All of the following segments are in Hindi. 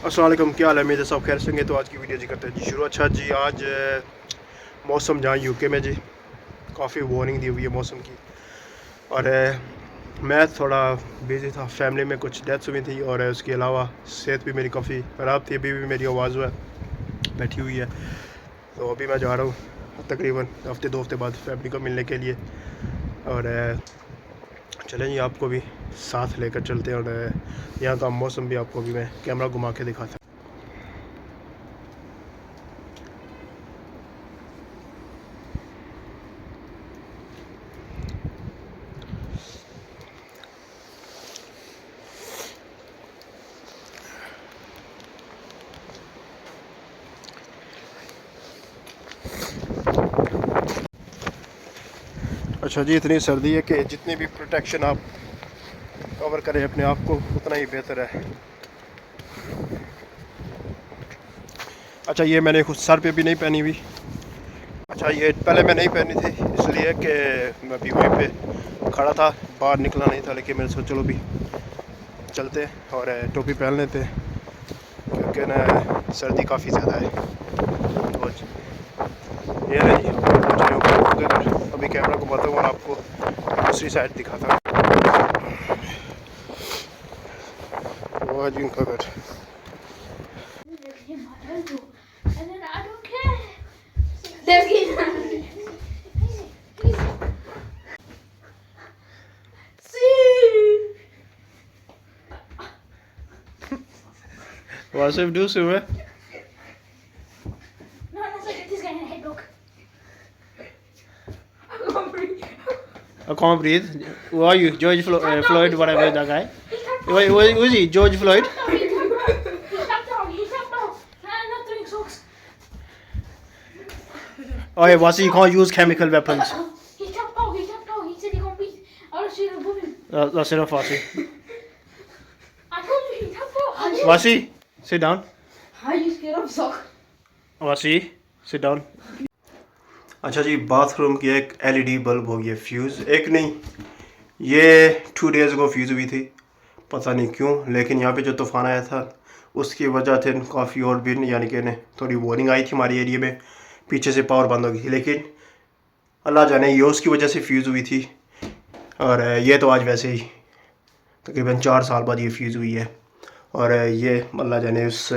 अस्सलाम वालेकुम, क्या हाल है? मेरे सब खैर से होंगे। तो आज की वीडियो जी करते हैं जी शुरू। अच्छा जी, आज मौसम जहाँ यूके में जी काफ़ी वार्निंग दी हुई है मौसम की। और मैं थोड़ा बिज़ी था, फैमिली में कुछ डेथ्स हुई थी और उसके अलावा सेहत भी मेरी काफ़ी ख़राब थी। अभी भी मेरी आवाज़ है बैठी हुई है। तो अभी मैं जा रहा हूँ तकरीबन हफ्ते 2 हफ्ते बाद फैमिली को मिलने के लिए। और चलें जी, आपको भी साथ लेकर चलते हैं और यहाँ का मौसम भी आपको भी मैं कैमरा घुमा के दिखाता हूँ। अच्छा जी, इतनी सर्दी है कि जितनी भी प्रोटेक्शन आप कवर करें अपने आप को उतना ही बेहतर है। अच्छा, ये मैंने खुद सर पे भी नहीं पहनी हुई। अच्छा, ये पहले मैं नहीं पहनी थी इसलिए कि मैं भी वहीं पे खड़ा था, बाहर निकला नहीं था। लेकिन मैंने सोचा चलो भी चलते और टोपी पहन लेते क्योंकि ना सर्दी काफ़ी ज़्यादा है। तो ये नहीं जी, पहुँच रहे हो अभी कैमरा घुमाता हूँ और आपको दूसरी साइड दिखाता हूँ। वो जी उनका घर। Was du so? I can't breathe. Who are you? George Floyd, whatever that guy. Who is he? George Floyd? Oh yeah, Wasi, you can't use chemical weapons. He tapped out. He said he can't breathe. I'll shoot a woman. That's enough, Wasi. I told you he tapped out. Wasi, sit down. Are you scared of sock? Wasi, sit down. अच्छा जी, बाथरूम की एक एलईडी बल्ब हो गई फ्यूज़। एक नहीं, ये 2 डेज़ को फ्यूज़ हुई थी, पता नहीं क्यों। लेकिन यहाँ पे जो तूफ़ान आया था उसकी वजह से काफ़ी और भी यानी कि थोड़ी वार्निंग आई थी हमारे एरिया में, पीछे से पावर बंद हो गई थी। लेकिन अल्लाह जाने ये उसकी वजह से फ्यूज़ हुई थी। और ये तो आज वैसे ही तकरीबन 4 साल बाद ये फ्यूज़ हुई है। और ये अल्लाह जाने उस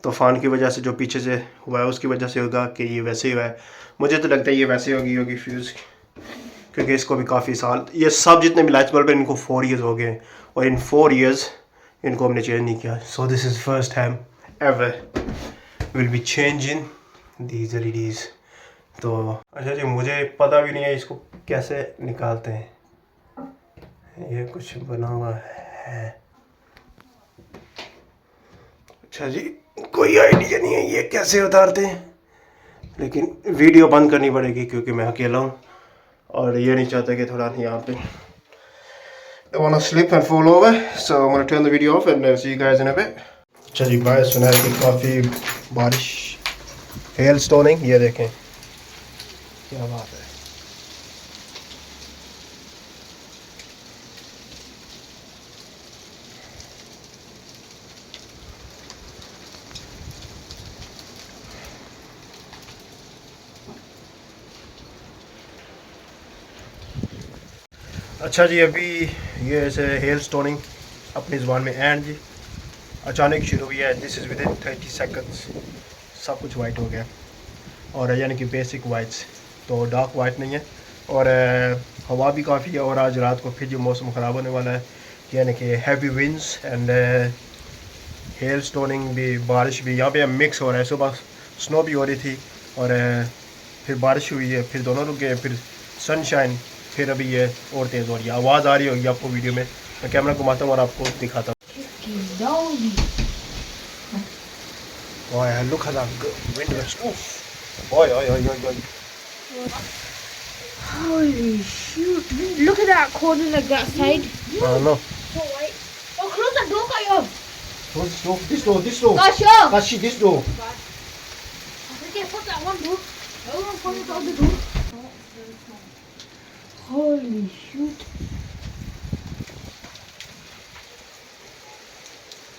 तूफ़ान की वजह से जो पीछे से हुआ है उसकी वजह से होगा कि ये वैसे ही हुआ है। मुझे तो लगता है ये वैसे होगी फ्यूज़, क्योंकि इसको भी काफ़ी साल, ये सब जितने भी लाइट्स बल्ब हैं इनको 4 ईयर्स हो गए और इन 4 ईयर्स इनको हमने चेंज नहीं किया। So this is first time ever will be changing these LEDs. तो अच्छा जी, मुझे पता भी नहीं है इसको कैसे निकालते हैं। ये कुछ बना हुआ है। अच्छा जी, कोई आइडिया नहीं है ये कैसे उतारते हैं, लेकिन वीडियो बंद करनी पड़ेगी क्योंकि मैं अकेला हूँ और ये नहीं चाहता कि थोड़ा यहाँ पे I want to slip and fall over, so I'm going to turn the video off and see you guys in a bit. अच्छा जी, बारिश सुना है कि काफ़ी बारिश, हेल स्टोनिंग, ये देखें क्या बात है। अच्छा जी, अभी ये ऐसे हेल स्टोनिंग अपनी ज़ुबान में एंड जी अचानक शुरू हुई है। This is with in 30 seconds सब कुछ वाइट हो गया और यानी कि बेसिक वाइट्स, तो डार्क वाइट नहीं है। और हवा भी काफ़ी है और आज रात को फिर जो मौसम ख़राब होने वाला है, यानी कि heavy winds and hell stoning भी, बारिश भी यहाँ पे मिक्स हो रहा है। सुबह स्नो भी हो रही थी और फिर बारिश हुई है, फिर दोनों रुक गए, फिर सनशाइन, फिर अभी ये और तेज़ हो रही है। आवाज़ आ रही होगी आपको वीडियो में, मैं कैमरा घुमाता हूँ और आपको दिखाता हूँ। ओए लुक एट दैट विंड, ओए ओए ओए ओए। Holy shoot! Look at that corner like that side. No. So white. Oh, close the door, Kayo. Close this door. This door. This door. Kasha. Kashi, this door. I can't put that one door. I don't want to put the other door. Holy shoot!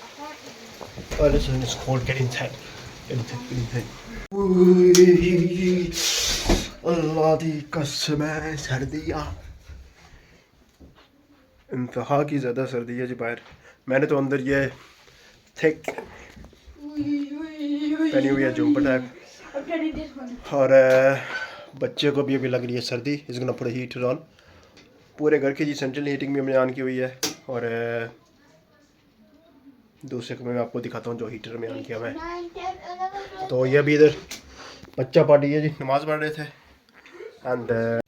I can't even. Oh, listen, it's cold. Get inside. Get inside. Get inside. अल्लाह दी कसम है सर्दियाँ इंतहा की ज़्यादा सर्दी है जी बाहर मैंने तो अंदर ये थिक पहनी हुई है जंपर टाइप और बच्चे को भी अभी लग रही है सर्दी इस गोना पुट हीटर ऑन पूरे घर की जी सेंट्रल हीटिंग भी हमने ऑन की हुई है और दूसरे को मैं आपको दिखाता हूँ जो हीटर में ऑन किया हुआ है तो ये अभी इधर बच्चा पार्टी है जी नमाज़ पढ़ रहे थे एंड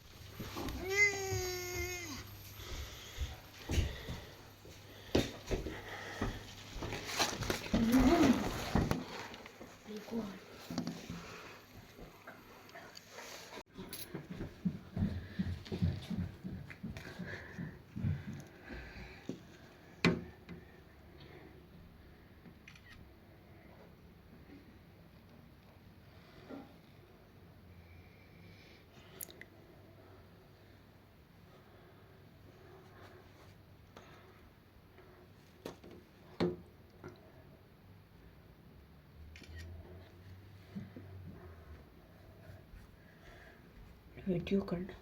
वीडियो करना